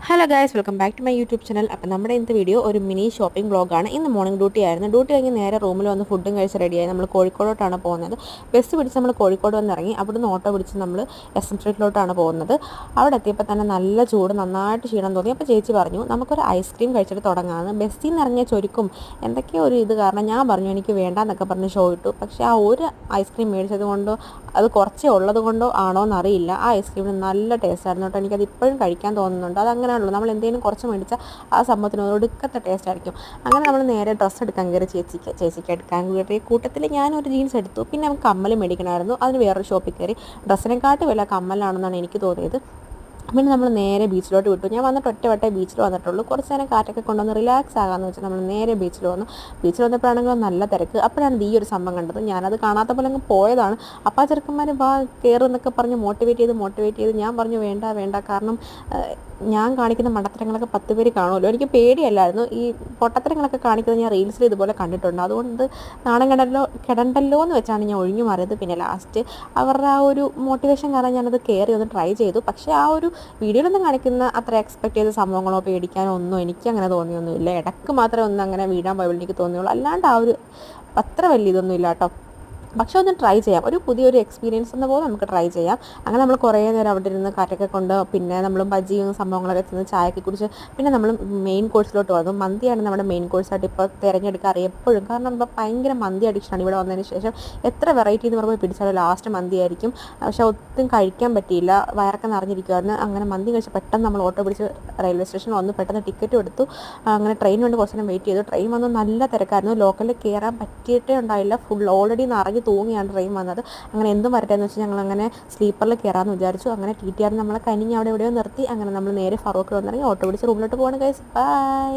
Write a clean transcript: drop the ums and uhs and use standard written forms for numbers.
Hello guys, welcome back to my YouTube channel. അപ്പോൾ നമ്മുടെ ഇന്നത്തെ വീഡിയോ ഒരു മിനി ഷോപ്പിംഗ് വ്ളോഗാണ്. ഇന്ന് മോർണിംഗ് ഡ്യൂട്ടി ആയിരുന്നു. ഡ്യൂട്ടി കഴിഞ്ഞ് നേരെ റൂമിൽ വന്ന് ഫുഡും കഴിച്ച് റെഡിയായി നമ്മൾ കോഴിക്കോടോട്ടാണ് പോകുന്നത്. ബസ് പിടിച്ച് നമ്മൾ കോഴിക്കോട് വന്ന് ഇറങ്ങി. അവിടുന്ന് ഓട്ടോ പിടിച്ച് നമ്മൾ എസ് എം സ്ട്രീറ്റിലോട്ടാണ് പോകുന്നത്. അവിടെ എത്തിയപ്പോൾ തന്നെ നല്ല ചൂട്, നന്നായിട്ട് ക്ഷീണം തോന്നി. അപ്പോൾ ചേച്ചി പറഞ്ഞു നമുക്കൊരു ഐസ്ക്രീം കഴിച്ചിട്ട് തുടങ്ങാമെന്ന്. ബസ്സിൽ നിന്ന് ഇറങ്ങിയ ചൊരുക്കും എന്തൊക്കെയോ ഒരു ഇത് കാരണം ഞാൻ പറഞ്ഞു എനിക്ക് വേണ്ടാന്നൊക്കെ പറഞ്ഞ് ഷോ ഇട്ടു. പക്ഷേ ആ ഒരു ഐസ്ക്രീം മേടിച്ചത് കൊണ്ടോ അത് കുറച്ചേ ഉള്ളത് കൊണ്ടോ ആണോ എന്നറിയില്ല, ആ ഐസ്ക്രീമിന് നല്ല ടേസ്റ്റ് ആയിരുന്നു കേട്ടോ. എനിക്കത് ഇപ്പോഴും കഴിക്കാൻ തോന്നുന്നുണ്ട്. അതങ്ങനെയാണല്ലോ, നമ്മൾ എന്തെങ്കിലും കുറച്ച് മേടിച്ചാൽ ആ സംഭവത്തിന് ഒടുക്കത്തെ ടേസ്റ്റ് ആയിരിക്കും. അങ്ങനെ നമ്മൾ നേരെ ഡ്രസ്സ് എടുക്കാൻ കയറി. ചേച്ചിക്ക് എടുക്കാൻ കയറിയ കൂട്ടത്തിൽ ഞാനൊരു ജീൻസ് എടുത്തു. പിന്നെ നമുക്ക് കമ്മൽ മേടിക്കണമായിരുന്നു. അതിന് വേറൊരു ഷോപ്പിൽ കയറി. ഡ്രസ്സിനെക്കാട്ടി വില കമ്മലാണെന്നാണ് എനിക്ക് തോന്നിയത്. പിന്നെ നമ്മൾ നേരെ ബീച്ചിലോട്ട് വിട്ടു. ഞാൻ വന്നിട്ട് ഒറ്റവട്ടേ ബീച്ചിൽ വന്നിട്ടുള്ളൂ. കുറച്ച് നേരം കാറ്റൊക്കെ കൊണ്ടുവന്ന് റിലാക്സ് ആകാമെന്ന് വെച്ചാൽ നമ്മൾ നേരെ ബീച്ചിൽ വന്നു. ബീച്ചിൽ വന്നപ്പോഴാണെങ്കിലും നല്ല തിരക്ക്. അപ്പോഴാണ് ഈ ഒരു സംഭവം കണ്ടത്. ഞാനത് കാണാത്ത പോലെ അങ്ങ് പോയതാണ്. അപ്പോൾ ആ ചെറുക്കന്മാർ വാ കയറുന്നൊക്കെ പറഞ്ഞ് മോട്ടിവേറ്റ് ചെയ്ത് ഞാൻ പറഞ്ഞു വേണ്ട വേണ്ട, കാരണം ഞാൻ കാണിക്കുന്ന മണ്ടത്തരങ്ങളൊക്കെ 10 പേര് കാണുമല്ലോ. എനിക്ക് പേടിയല്ലായിരുന്നു, ഈ പൊട്ടത്തരങ്ങളൊക്കെ കാണിക്കുന്നത് ഞാൻ റീൽസിൽ ഇതുപോലെ കണ്ടിട്ടുണ്ട്. അതുകൊണ്ട് നാണം കിടണ്ടല്ലോ എന്ന് വെച്ചാണ് ഞാൻ ഒഴിഞ്ഞു മാറിയത്. പിന്നെ ലാസ്റ്റ് അവരുടെ ആ ഒരു മോട്ടിവേഷൻ കാരണം ഞാനത് കയറി ഒന്ന് ട്രൈ ചെയ്തു. പക്ഷേ ആ ഒരു വീഡിയോയിലൊന്നും കാണിക്കുന്ന അത്ര എക്സ്പെക്ട് ചെയ്ത സംഭവങ്ങളോ പേടിക്കാനോ ഒന്നും എനിക്ക് അങ്ങനെ തോന്നിയൊന്നുമില്ല. ഇടയ്ക്ക് മാത്രമേ ഒന്ന് അങ്ങനെ വീഴാൻ പോയുള്ളൂ എനിക്ക് തോന്നിയുള്ളൂ. അല്ലാണ്ട് ആ ഒരു അത്ര വലിയ ഇതൊന്നും ഇല്ല കേട്ടോ. പക്ഷെ ഒന്ന് ട്രൈ ചെയ്യാം, ഒരു പുതിയൊരു എക്സ്പീരിയൻസ് എന്ന പോലെ നമുക്ക് ട്രൈ ചെയ്യാം. അങ്ങനെ നമ്മൾ കുറേ നേരം അവിടെ ഇരുന്ന് കാറ്റൊക്കെ കൊണ്ട് പിന്നെ നമ്മൾ ബജിയും സംഭവങ്ങളൊക്കെ തിന്ന് ചായയൊക്കെ കുടിച്ച് പിന്നെ നമ്മൾ മെയിൻ കോഴ്സിലോട്ട് വന്നു. മന്തിയാണ് നമ്മുടെ മെയിൻ കോഴ്സായിട്ട് ഇപ്പോൾ തിരഞ്ഞെടുക്കാറ് എപ്പോഴും. കാരണം ഇപ്പോൾ ഭയങ്കര മന്തി അഡിക്ഷനാണ്. ഇവിടെ വന്നതിന് ശേഷം എത്ര വെറൈറ്റി എന്ന് പറയുമ്പോൾ പിടിച്ചാലും ലാസ്റ്റ് മന്തി ആയിരിക്കും. പക്ഷേ ഒട്ടും കഴിക്കാൻ പറ്റിയില്ല, വയറൊക്കെ നിറഞ്ഞിരിക്കുമായിരുന്നു. അങ്ങനെ മന്തി കഴിച്ച് പെട്ടെന്ന് നമ്മൾ ഓട്ടോ പിടിച്ച് റെയിൽവേ സ്റ്റേഷനിൽ വന്നു. പെട്ടെന്ന് ടിക്കറ്റും എടുത്തു. അങ്ങനെ ട്രെയിൻ വേണ്ടി കുറച്ച് നേരം വെയിറ്റ് ചെയ്തു. ട്രെയിൻ വന്ന് നല്ല തിരക്കായിരുന്നു. ലോക്കലിൽ കയറാൻ പറ്റിയിട്ടേ ഉണ്ടായില്ല. ഫുൾ ഓൾറെഡി നിറഞ്ഞ് തൂങ്ങിയാണ് ട്രെയിൻ വന്നത്. അങ്ങനെ എന്തും വരട്ടെ എന്ന് വെച്ചാൽ ഞങ്ങളങ്ങനെ സ്ലീപ്പറിൽ കയറാമെന്ന് വിചാരിച്ചു. അങ്ങനെ TTR നമ്മളെ കനിഞ്ഞ് അവിടെ എവിടെയോ നിർത്തി. അങ്ങനെ നമ്മൾ നേരെ ഫറൂഖിൽ വന്നിറങ്ങി ഓട്ടോ പിടിച്ച് റൂമിലോട്ട് പോകണം ഗൈസ്. ബൈ.